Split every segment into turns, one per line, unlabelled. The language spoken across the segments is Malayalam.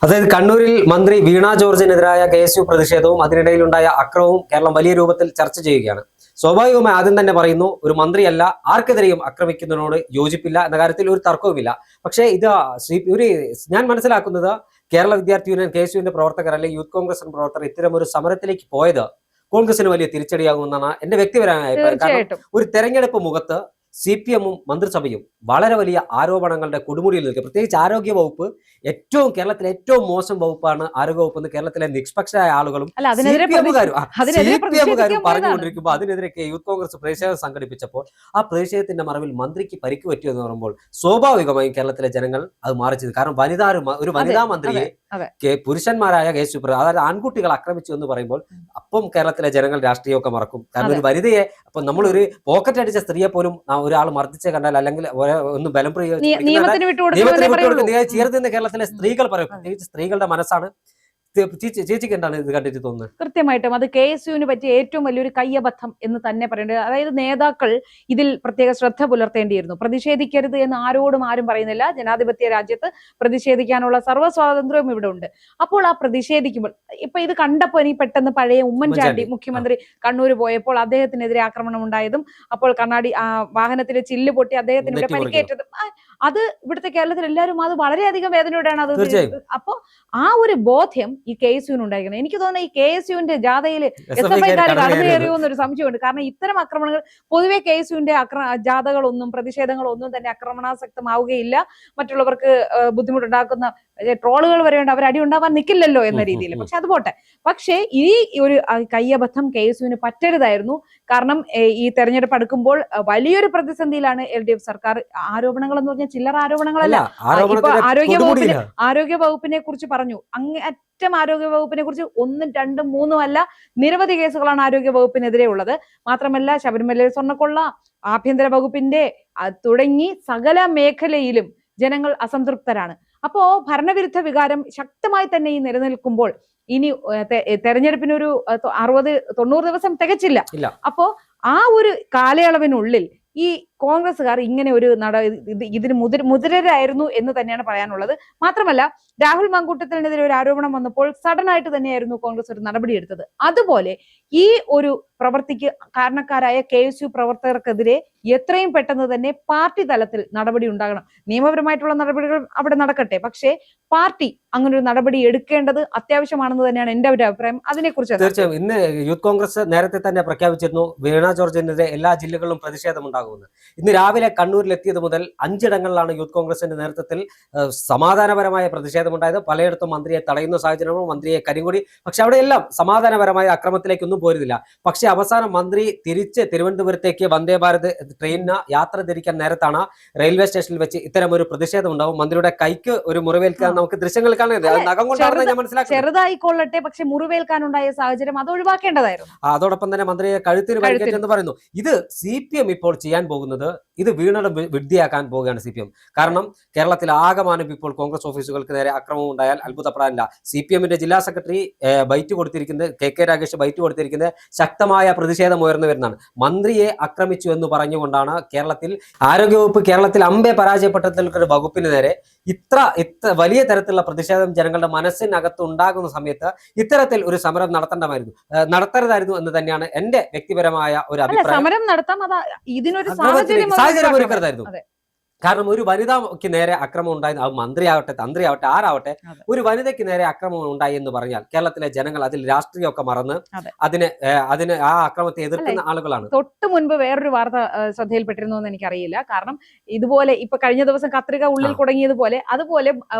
അതായത് കണ്ണൂരിൽ മന്ത്രി വീണ ജോർജിനെതിരായ KSU പ്രതിഷേധവും അതിനിടയിലുണ്ടായ അക്രമവും കേരളം വലിയ രൂപത്തിൽ ചർച്ച ചെയ്യുകയാണ്. സ്വാഭാവികമായി ആദ്യം തന്നെ പറയുന്നു, ഒരു മന്ത്രിയല്ല ആർക്കെതിരെയും ആക്രമിക്കുന്നതിനോട് യോജിപ്പില്ല എന്ന കാര്യത്തിൽ ഒരു തർക്കവുമില്ല. പക്ഷേ ഞാൻ മനസ്സിലാക്കുന്നത് കേരള വിദ്യാർത്ഥി യൂണിയൻ KSUവിന്റെ പ്രവർത്തകർ അല്ലെങ്കിൽ യൂത്ത് കോൺഗ്രസ് പ്രവർത്തകർ ഇത്തരം ഒരു സമരത്തിലേക്ക് പോയത് കോൺഗ്രസിന് വലിയ തിരിച്ചടിയാകുമെന്നാണ് എന്റെ വ്യക്തിപരമായ അഭിപ്രായം. കാരണം ഒരു തെരഞ്ഞെടുപ്പ് മുഖത്ത് CPM-ഉം മന്ത്രിസഭയും വളരെ വലിയ ആരോപണങ്ങളുടെ കൊടുമുടിയിൽ നിൽക്കുക. പ്രത്യേകിച്ച് ആരോഗ്യ വകുപ്പ് കേരളത്തിലെ ഏറ്റവും മോശം വകുപ്പാണ് ആരോഗ്യ വകുപ്പ് എന്ന് കേരളത്തിലെ നിഷ്പക്ഷരായ ആളുകളും CPM-കാരും പറഞ്ഞുകൊണ്ടിരിക്കുമ്പോൾ അതിനെതിരെ യൂത്ത് കോൺഗ്രസ് പ്രതിഷേധം സംഘടിപ്പിച്ചപ്പോൾ ആ പ്രതിഷേധത്തിന്റെ മറവിൽ മന്ത്രിക്ക് പരിക്ക് പറ്റിയോ എന്ന് പറയുമ്പോൾ സ്വാഭാവികമായും കേരളത്തിലെ ജനങ്ങൾ അത് മാറി ചെയ്തു. കാരണം ഒരു വനിതാ മന്ത്രിയെ പുരുഷന്മാരായ അതായത് ആൺകുട്ടികൾ ആക്രമിച്ചു എന്ന് പറയുമ്പോൾ അപ്പം കേരളത്തിലെ ജനങ്ങൾ രാഷ്ട്രീയമൊക്കെ മറക്കും. കാരണം ഒരു വനിതയെ അപ്പൊ നമ്മളൊരു പോക്കറ്റ് അടിച്ച സ്ത്രീയെ പോലും ഒരാൾ മർദ്ദിച്ച കണ്ടാൽ അല്ലെങ്കിൽ ഒന്ന് ബലം പ്രയോഗിച്ച് ചേർന്ന് കേരളത്തിലെ സ്ത്രീകൾ പറയും. പ്രത്യേകിച്ച് സ്ത്രീകളുടെ മനസ്സാണ്. ചേച്ചിക്ക് എന്താണ് ഇത് കണ്ടിട്ട് തോന്നുന്നത്?
കൃത്യമായിട്ടും അത് KSUവിന് പറ്റിയ ഏറ്റവും വലിയൊരു കയ്യബദ്ധം എന്ന് തന്നെ പറയേണ്ടത്. അതായത് നേതാക്കൾ ഇതിൽ പ്രത്യേക ശ്രദ്ധ പുലർത്തേണ്ടിയിരുന്നു. പ്രതിഷേധിക്കരുത് എന്ന് ആരും പറയുന്നില്ല. ജനാധിപത്യ രാജ്യത്ത് പ്രതിഷേധിക്കാനുള്ള സർവ്വ സ്വാതന്ത്ര്യവും ഇവിടെ ഉണ്ട്. അപ്പോൾ ആ പ്രതിഷേധിക്കുമ്പോൾ ഇപ്പൊ ഇത് കണ്ടപ്പോൾ ഇനി പെട്ടെന്ന് പഴയ ഉമ്മൻചാണ്ടി മുഖ്യമന്ത്രി കണ്ണൂർ പോയപ്പോൾ അദ്ദേഹത്തിനെതിരെ ആക്രമണം ഉണ്ടായതും അപ്പോൾ കണ്ണാടി വാഹനത്തിലെ ചില്ല് പൊട്ടി അദ്ദേഹത്തിന് ഇവിടെ പരിക്കേറ്റതും അത് ഇവിടുത്തെ കേരളത്തിൽ എല്ലാവരും അത് വളരെയധികം വേദനയോടെയാണ് അത്. അപ്പോ ആ ഒരു ബോധ്യം ഈ KSUവിന് ഉണ്ടായിരിക്കണം. എനിക്ക് തോന്നുന്നത് ഈ KSUവിന്റെ ജാഥയിൽ SFIക്കാർ കടന്നു കയറിയോ എന്നൊരു സംശയമുണ്ട്. കാരണം ഇത്തരം ആക്രമണങ്ങൾ പൊതുവെ KSUവിന്റെ ജാഥകളൊന്നും പ്രതിഷേധങ്ങളൊന്നും തന്നെ ആക്രമണാസക്തമാവുകയില്ല. മറ്റുള്ളവർക്ക് ബുദ്ധിമുട്ടുണ്ടാക്കുന്ന ട്രോളുകൾ വരെയുണ്ട്. അവർ അടി ഉണ്ടാവാൻ നിൽക്കില്ലല്ലോ എന്ന രീതിയിൽ. പക്ഷെ അത് പോട്ടെ. പക്ഷേ ഈ ഒരു കയ്യബദ്ധം KSUവിന് പറ്റരുതായിരുന്നു. കാരണം ഈ തെരഞ്ഞെടുപ്പ് അടുക്കുമ്പോൾ വലിയൊരു പ്രതിസന്ധിയിലാണ് LDF സർക്കാർ. ആരോപണങ്ങൾ എന്ന് പറഞ്ഞാൽ ചില്ലറ ആരോപണങ്ങളല്ല. ഇപ്പൊ ആരോഗ്യ വകുപ്പിനെ കുറിച്ച് പറഞ്ഞു. അങ്ങേയറ്റം ആരോഗ്യ വകുപ്പിനെ കുറിച്ച് 1, 2, 3 അല്ല, നിരവധി കേസുകളാണ് ആരോഗ്യ വകുപ്പിനെതിരെ ഉള്ളത്. മാത്രമല്ല ശബരിമലയിലെ സ്വർണ്ണക്കൊള്ള, ആഭ്യന്തര വകുപ്പിന്റെ തുടങ്ങി സകല മേഖലയിലും ജനങ്ങൾ അസംതൃപ്തരാണ്. അപ്പോ ഭരണവിരുദ്ധ വികാരം ശക്തമായി തന്നെ ഈ നിലനിൽക്കുമ്പോൾ ഇനി തെരഞ്ഞെടുപ്പിനൊരു 60-90 ദിവസം തികച്ചില്ല. അപ്പോ ആ ഒരു കാലയളവിനുള്ളിൽ ഈ കോൺഗ്രസ്സുകാർ ഇങ്ങനെ ഒരു ഇതിന് മുതിരരായിരുന്നു എന്ന് തന്നെയാണ് പറയാനുള്ളത്. മാത്രമല്ല രാഹുൽ മാങ്കൂട്ടത്തിനെതിരെ ഒരു ആരോപണം വന്നപ്പോൾ സഡൻ ആയിട്ട് തന്നെയായിരുന്നു കോൺഗ്രസ് ഒരു നടപടി എടുത്തത്. അതുപോലെ ഈ ഒരു പ്രവൃത്തിക്ക് കാരണക്കാരായ KSU പ്രവർത്തകർക്കെതിരെ എത്രയും പെട്ടെന്ന് തന്നെ പാർട്ടി തലത്തിൽ നടപടി ഉണ്ടാകണം. നിയമപരമായിട്ടുള്ള നടപടികൾ അവിടെ നടക്കട്ടെ, പക്ഷേ പാർട്ടി അങ്ങനെ ഒരു നടപടി എടുക്കേണ്ടത് അത്യാവശ്യമാണെന്ന് തന്നെയാണ് എന്റെ ഒരു അഭിപ്രായം. അതിനെക്കുറിച്ച്
തീർച്ചയായും ഇന്ന് യൂത്ത് കോൺഗ്രസ് നേരത്തെ തന്നെ പ്രഖ്യാപിച്ചിരുന്നു വീണ ജോർജിനെതിരെ എല്ലാ ജില്ലകളിലും പ്രതിഷേധം ഉണ്ടാകുമെന്ന്. ഇന്ന് രാവിലെ കണ്ണൂരിൽ എത്തിയത് മുതൽ 5 ഇടങ്ങളിലാണ് യൂത്ത് കോൺഗ്രസിന്റെ നേതൃത്വത്തിൽ സമാധാനപരമായ പ്രതിഷേധമുണ്ടായത്. പലയിടത്തും മന്ത്രിയെ തടയുന്ന സാഹചര്യവും മന്ത്രിയെ കരിങ്കൊടി. പക്ഷെ അവിടെയെല്ലാം സമാധാനപരമായ അക്രമത്തിലേക്കൊന്നും പോരുന്നില്ല. പക്ഷെ അവസാനം മന്ത്രി തിരിച്ച് തിരുവനന്തപുരത്തേക്ക് വന്ദേ ഭാരത് ട്രെയിനിന് യാത്ര തിരിക്കാൻ നേരത്താണ് റെയിൽവേ സ്റ്റേഷനിൽ വെച്ച് ഇത്തരം ഒരു പ്രതിഷേധം ഉണ്ടാവും. മന്ത്രിയുടെ കൈക്ക് ഒരു മുറിവേൽക്കാൻ നമുക്ക് ദൃശ്യങ്ങൾ കാണുന്നത് നഖം കൊണ്ടാണ് ഞാൻ മനസ്സിലാക്കുന്നത്.
ചെറുതായിക്കൊള്ളട്ടെ, പക്ഷെ മുറിവേൽക്കാനുണ്ടായ സാഹചര്യം അത് ഒഴിവാക്കേണ്ടതായിരുന്നു.
അതോടൊപ്പം തന്നെ മന്ത്രിയെ കഴുത്തിന് പരിക്കേറ്റെന്ന് പറയുന്നു. ഇത് CPM ഇപ്പോൾ ചെയ്യാൻ പോകുന്നത് ഇത് വീണയുടെ വിദ്യയാക്കാൻ പോവുകയാണ് CPM. കാരണം കേരളത്തിൽ ആകമാനം ഇപ്പോൾ കോൺഗ്രസ് ഓഫീസുകൾക്ക് നേരെ അക്രമം ഉണ്ടായാൽ അത്ഭുതപ്പെടാനില്ല. CPM-ന്റെ ജില്ലാ സെക്രട്ടറി ബൈറ്റ് കൊടുത്തിരിക്കുന്നത്, KK രാഗേഷ് ബൈറ്റ് കൊടുത്തിരിക്കുന്നത് ശക്തമായ പ്രതിഷേധം ഉയർന്നു വരുന്നതാണ്. മന്ത്രിയെ ആക്രമിച്ചു എന്ന് പറഞ്ഞുകൊണ്ടാണ് കേരളത്തിൽ ആരോഗ്യവകുപ്പ് കേരളത്തിൽ അമ്പെ പരാജയപ്പെട്ട വകുപ്പിന് നേരെ ഇത്ര വലിയ തരത്തിലുള്ള പ്രതിഷേധം ജനങ്ങളുടെ മനസ്സിനകത്ത് ഉണ്ടാകുന്ന സമയത്ത് ഇത്തരത്തിൽ ഒരു സമരം നടത്തരുതായിരുന്നു എന്ന് തന്നെയാണ് എന്റെ വ്യക്തിപരമായ ഒരു അഭിപ്രായം.
സമരം നടത്താം, ഇതിനൊരു
സാഹചര്യം ഒരുക്കരുതായിരുന്നു. കാരണം ഒരു വനിതയ്ക്ക് നേരെ അക്രമം ഉണ്ടായി, അത് മന്ത്രിയാവട്ടെ തന്ത്രിയാവട്ടെ ആരാവട്ടെ, ഒരു വനിതയ്ക്ക് നേരെ അക്രമം ഉണ്ടായി എന്ന് പറഞ്ഞാൽ കേരളത്തിലെ ജനങ്ങൾ അതിൽ രാഷ്ട്രീയമൊക്കെ മറന്ന് അതിന് ആ അക്രമത്തെ എതിർക്കുന്ന ആളുകളാണ്.
തൊട്ട് മുൻപ് വേറൊരു വാർത്ത ശ്രദ്ധയിൽപ്പെട്ടിരുന്നു എന്ന് എനിക്കറിയില്ല. കാരണം ഇതുപോലെ ഇപ്പൊ കഴിഞ്ഞ ദിവസം കത്രിക ഉള്ളിൽ കുടുങ്ങിയതുപോലെ അതുപോലെ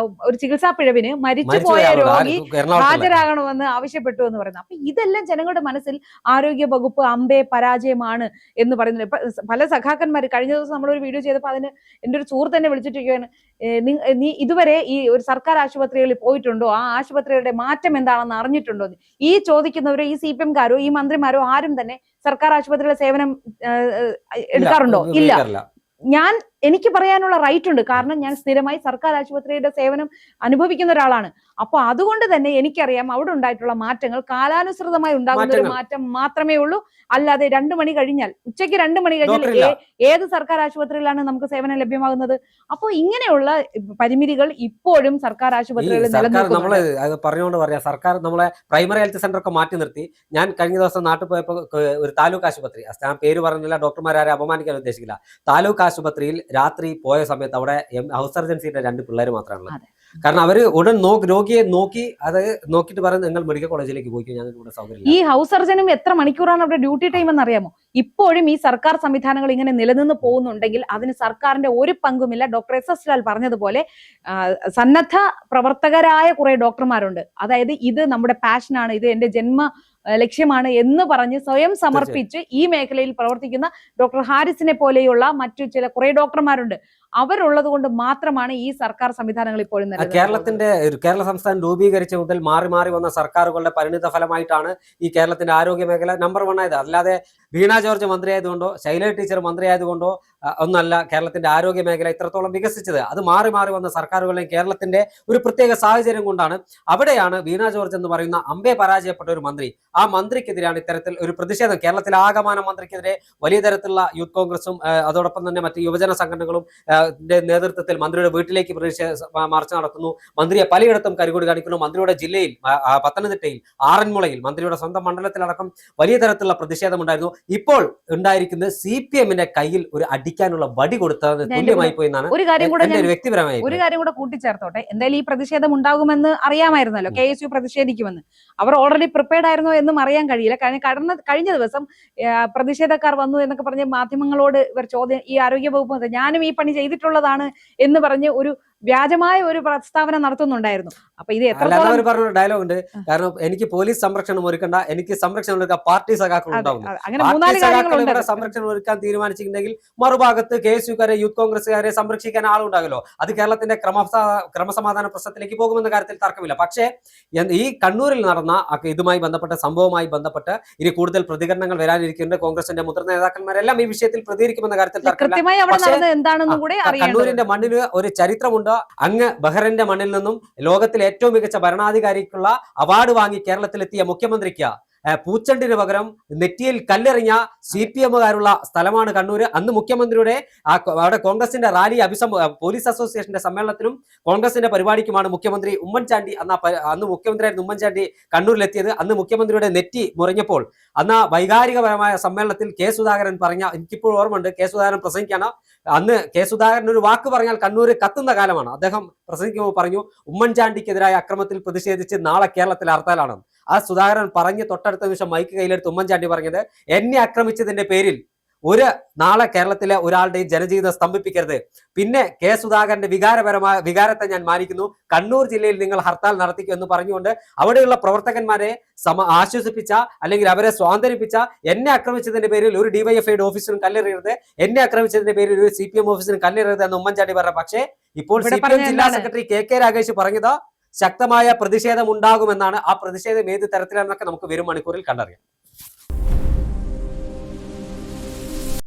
ഒരു ചികിത്സാ പിഴവിന് മരിച്ചുപോയ രോഗി ഹാജരാകണമെന്ന് ആവശ്യപ്പെട്ടു എന്ന് പറയുന്നത്. അപ്പൊ ഇതെല്ലാം ജനങ്ങളുടെ മനസ്സിൽ ആരോഗ്യ വകുപ്പ് അമ്പെ പരാജയമാണ് എന്ന് പറയുന്നത്. പല സഖാക്കന്മാർ കഴിഞ്ഞ ദിവസം നമ്മളൊരു വീഡിയോ ചെയ്തപ്പോൾ അതിന് എൻ്റെ ഒരു സുഹൃത്ത് തന്നെ വിളിച്ചിട്ടിരിക്കുകയാണ്, നീ ഇതുവരെ ഈ ഒരു സർക്കാർ ആശുപത്രികളിൽ പോയിട്ടുണ്ടോ, ആ ആശുപത്രികളുടെ മാറ്റം എന്താണെന്ന് അറിഞ്ഞിട്ടുണ്ടോ? ഈ ചോദിക്കുന്നവരോ ഈ CPM-കാരോ ഈ മന്ത്രിമാരോ ആരും തന്നെ സർക്കാർ ആശുപത്രിയിലെ സേവനം എടുക്കാറുണ്ടോ? ഇല്ല. ഞാൻ എനിക്ക് പറയാനുള്ള റൈറ്റ് ഉണ്ട്. കാരണം ഞാൻ സ്ഥിരമായി സർക്കാർ ആശുപത്രിയുടെ സേവനം അനുഭവിക്കുന്ന ഒരാളാണ്. അപ്പൊ അതുകൊണ്ട് തന്നെ എനിക്കറിയാം അവിടെ ഉണ്ടായിട്ടുള്ള മാറ്റങ്ങൾ കാലാനുസൃതമായി ഉണ്ടാകുന്ന ഒരു മാറ്റം മാത്രമേ ഉള്ളൂ. അല്ലാതെ 2 മണി കഴിഞ്ഞാൽ, ഉച്ചയ്ക്ക് 2 മണി കഴിഞ്ഞാൽ ഏത് സർക്കാർ ആശുപത്രിയിലാണ് നമുക്ക് സേവനം ലഭ്യമാകുന്നത്? അപ്പോൾ ഇങ്ങനെയുള്ള പരിമിതികൾ ഇപ്പോഴും സർക്കാർ ആശുപത്രികളിൽ
നിലനിൽക്കുന്നുണ്ട്. പറഞ്ഞുകൊണ്ട് പറയാം, സർക്കാർ നമ്മളെ പ്രൈമറി ഹെൽത്ത് സെന്റർ ഒക്കെ മാറ്റി നിർത്തി. ഞാൻ കഴിഞ്ഞ ദിവസം നാട്ടിൽ പോയപ്പോൾ ഒരു താലൂക്ക് ആശുപത്രി, ഞാൻ പേര് പറഞ്ഞില്ല, ഡോക്ടർമാരെ അപമാനിക്കാൻ ഉദ്ദേശിക്കില്ല, താലൂക്ക് ആശുപത്രിയിൽ രാത്രി പോയ സമയത്ത് അവിടെ ഹൗസ് സർജൻസിന്റെ 2 പിള്ളേർ മാത്രമാണ്. കാരണം അവര് ഉടൻ രോഗിയെ നോക്കി അത് നോക്കിയിട്ട് പറയുന്നത് നിങ്ങൾ മെഡിക്കൽ കോളേജിലേക്ക് പോയിക്കോ, ഞങ്ങൾക്ക് ഇവിടെ സൗകര്യം.
ഈ ഹൗസ് സർജനും എത്ര മണിക്കൂറാണ് അവിടെ ഡ്യൂട്ടി ടൈം എന്ന് അറിയാമോ? ഇപ്പോഴും ഈ സർക്കാർ സംവിധാനങ്ങൾ ഇങ്ങനെ നിലനിന്ന് പോകുന്നുണ്ടെങ്കിൽ അതിന് സർക്കാരിന്റെ ഒരു പങ്കുമില്ല. ഡോക്ടർ SS ലാൽ പറഞ്ഞതുപോലെ സന്നദ്ധ പ്രവർത്തകരായ കുറെ ഡോക്ടർമാരുണ്ട്. അതായത് ഇത് നമ്മുടെ പാഷനാണ്, ഇത് എന്റെ ജന്മ ലക്ഷ്യമാണ് എന്ന് പറഞ്ഞ് സ്വയം സമർപ്പിച്ച് ഈ മേഖലയിൽ പ്രവർത്തിക്കുന്ന ഡോക്ടർ ഹാരിസിനെ പോലെയുള്ള മറ്റു ചില കുറെ ഡോക്ടർമാരുണ്ട്. അവരുള്ളത് കൊണ്ട് മാത്രമാണ് ഈ സർക്കാർ സംവിധാനങ്ങൾ ഇപ്പോഴും
കേരള സംസ്ഥാനം രൂപീകരിച്ച മുതൽ മാറി മാറി വന്ന സർക്കാരുകളുടെ പരിണിത ഫലമായിട്ടാണ് ഈ കേരളത്തിന്റെ ആരോഗ്യ മേഖല നമ്പർ 1 ആയത്. അല്ലാതെ വീണ ജോർജ് മന്ത്രിയായതുകൊണ്ടോ ശൈലജ ടീച്ചർ മന്ത്രിയായതുകൊണ്ടോ ഒന്നല്ല കേരളത്തിന്റെ ആരോഗ്യ മേഖല ഇത്രത്തോളം വികസിച്ചത്. അത് മാറി മാറി വന്ന സർക്കാരുകളെയും കേരളത്തിന്റെ ഒരു പ്രത്യേക സാഹചര്യം കൊണ്ടാണ്. അവിടെയാണ് വീണ ജോർജ് എന്ന് പറയുന്ന അമ്പെ പരാജയപ്പെട്ട ഒരു മന്ത്രി, ആ മന്ത്രിക്കെതിരെയാണ് ഇത്തരത്തിൽ ഒരു പ്രതിഷേധം. കേരളത്തിലെ ആകമാനം മന്ത്രിക്കെതിരെ വലിയ തരത്തിലുള്ള യൂത്ത് കോൺഗ്രസും അതോടൊപ്പം തന്നെ മറ്റ് യുവജന സംഘടനകളും നേതൃത്വത്തിൽ മന്ത്രിയുടെ വീട്ടിലേക്ക് മാർച്ച് നടത്തുന്നു. മന്ത്രിയെ പലയിടത്തും കരികൊടി കാണിക്കുന്നു. മന്ത്രിയുടെ ജില്ലയിൽ പത്തനംതിട്ടയിൽ ആറന്മുളയിൽ മന്ത്രിയുടെ സ്വന്തം മണ്ഡലത്തിലടക്കം വലിയ തരത്തിലുള്ള പ്രതിഷേധമുണ്ടായിരുന്നു. ഇപ്പോൾ ഉണ്ടായിരിക്കുന്നത് CPM-ന്റെ കയ്യിൽ ഒരു അടിക്കാനുള്ള വടി കൊടുത്തത് തുല്യമായി പോയി എന്നാണ് എന്റെ വ്യക്തിപരമായി.
ഒരു കാര്യം കൂടെ കൂട്ടിച്ചേർത്തോട്ടെ, എന്തായാലും ഈ പ്രതിഷേധം ഉണ്ടാകുമെന്ന് അറിയാമായിരുന്നല്ലോ. KSU പ്രതിഷേധിക്കുമെന്ന് അവർ ഓൾറെഡി പ്രിപ്പയർഡ് ആയിരുന്നോ എന്നും അറിയാൻ കഴിയില്ല. കഴിഞ്ഞ ദിവസം പ്രതിഷേധക്കാർ വന്നു എന്നൊക്കെ പറഞ്ഞ് മാധ്യമങ്ങളോട് ഇവർ ചോദ്യം, ഈ ആരോഗ്യ വകുപ്പ് ഞാനും ഈ പണി ചെയ്തിട്ടുള്ളതാണ് എന്ന് പറഞ്ഞ് ഒരു വ്യാജമായ ഒരു പ്രസ്താവന നടത്തുന്നുണ്ടായിരുന്നു. അപ്പൊ ഇത്
എത്രത്തോളം പറഞ്ഞ ഡയലോഗ് ഉണ്ട്. കാരണം എനിക്ക് പോലീസ് സംരക്ഷണം ഒരുക്കണ്ട, എനിക്ക് സംരക്ഷണം ഒരുക്കാൻ പാർട്ടി സഖാക്കൾ ഉണ്ടാവും. സംരക്ഷണം ഒരുക്കാൻ തീരുമാനിച്ചിട്ടുണ്ടെങ്കിൽ മറുഭാഗത്ത് KSUക്കാരെ യൂത്ത് കോൺഗ്രസുകാരെ സംരക്ഷിക്കാൻ ആളുണ്ടാകല്ലോ. അത് കേരളത്തിന്റെ ക്രമസമാധാന പ്രശ്നത്തിലേക്ക് പോകുമെന്ന കാര്യത്തിൽ തർക്കമില്ല. പക്ഷേ ഈ കണ്ണൂരിൽ നടന്ന ഇതുമായി ബന്ധപ്പെട്ട സംഭവവുമായി ബന്ധപ്പെട്ട് ഇനി കൂടുതൽ പ്രതികരണങ്ങൾ വരാനിരിക്കുന്നുണ്ട്. കോൺഗ്രസിന്റെ മുതിർന്ന നേതാക്കന്മാരെല്ലാം ഈ വിഷയത്തിൽ പ്രതികരിക്കുമെന്ന കാര്യത്തിൽ തർക്കമില്ല. കണ്ണൂരിന്റെ മണ്ണിൽ ഒരു ചരിത്രമുണ്ട്. അങ്ങ് ബഹ്റൈന്റെ മണ്ണിൽ നിന്നും ലോകത്തിലെ ഏറ്റവും മികച്ച ഭരണാധികാരിക്കുള്ള അവാർഡ് വാങ്ങി കേരളത്തിലെത്തിയ മുഖ്യമന്ത്രിക്ക് പൂച്ചണ്ടിന് പകരം നെറ്റിയിൽ കല്ലെറിഞ്ഞ CPM-കാരുള്ള സ്ഥലമാണ് കണ്ണൂർ. അന്ന് മുഖ്യമന്ത്രിയുടെ അവിടെ കോൺഗ്രസിന്റെ റാലി പോലീസ് അസോസിയേഷന്റെ സമ്മേളനത്തിലും കോൺഗ്രസിന്റെ പരിപാടിക്കുമാണ് മുഖ്യമന്ത്രി ഉമ്മൻചാണ്ടി അന്ന് മുഖ്യമന്ത്രിയായിരുന്നു ഉമ്മൻചാണ്ടി കണ്ണൂരിലെത്തിയത്. അന്ന് മുഖ്യമന്ത്രിയുടെ നെറ്റി മുറിഞ്ഞപ്പോൾ അന്ന് വൈകാരികപരമായ സമ്മേളനത്തിൽ K.സുധാകരൻ പറഞ്ഞ, എനിക്കിപ്പോൾ ഓർമ്മയുണ്ട്, K.സുധാകരൻ പ്രസംഗിക്കാണ്. അന്ന് K.സുധാകരൻ ഒരു വാക്ക് പറഞ്ഞാൽ കണ്ണൂർ കത്തുന്ന കാലമാണ്. അദ്ദേഹം പ്രസംഗിക്കുമ്പോൾ പറഞ്ഞു, ഉമ്മൻചാണ്ടിക്കെതിരായ അക്രമത്തിൽ പ്രതിഷേധിച്ച് നാളെ കേരളത്തിൽ ഹർത്താലാണ്. ആ സുധാകരൻ പറഞ്ഞ് തൊട്ടടുത്ത നിമിഷം മൈക്ക് കയ്യിലെടുത്ത് ഉമ്മൻചാണ്ടി പറഞ്ഞത്, എന്നെ ആക്രമിച്ചതിന്റെ പേരിൽ നാളെ കേരളത്തിലെ ഒരാളുടെയും ജനജീവിതം സ്തംഭിപ്പിക്കരുത്. പിന്നെ K.സുധാകരന്റെ വികാരത്തെ ഞാൻ മാനിക്കുന്നു, കണ്ണൂർ ജില്ലയിൽ നിങ്ങൾ ഹർത്താൽ നടത്തിക്കും എന്ന് പറഞ്ഞുകൊണ്ട് അവിടെയുള്ള പ്രവർത്തകന്മാരെ ആശ്വസിപ്പിച്ച, അല്ലെങ്കിൽ അവരെ സ്വാതന്ത്ര്യപ്പിച്ച, എന്നെ ആക്രമിച്ചതിന്റെ പേരിൽ ഒരു DYFIയുടെ ഓഫീസിനും കല്ലെറിയരുത്, എന്നെ ആക്രമിച്ചതിന്റെ പേരിൽ ഒരു CPM ഓഫീസിനും കല്ലെറിയരുത് എന്ന് ഉമ്മൻചാണ്ടി പറഞ്ഞു. പക്ഷേ ഇപ്പോൾ CPM ജില്ലാ സെക്രട്ടറി KK രാഗേഷ് പറഞ്ഞത് ശക്തമായ പ്രതിഷേധം ഉണ്ടാകുമെന്നാണ്. ആ പ്രതിഷേധം ഏത് തരത്തിലാണെന്നൊക്കെ നമുക്ക് വരും മണിക്കൂറിൽ കണ്ടറിയാം.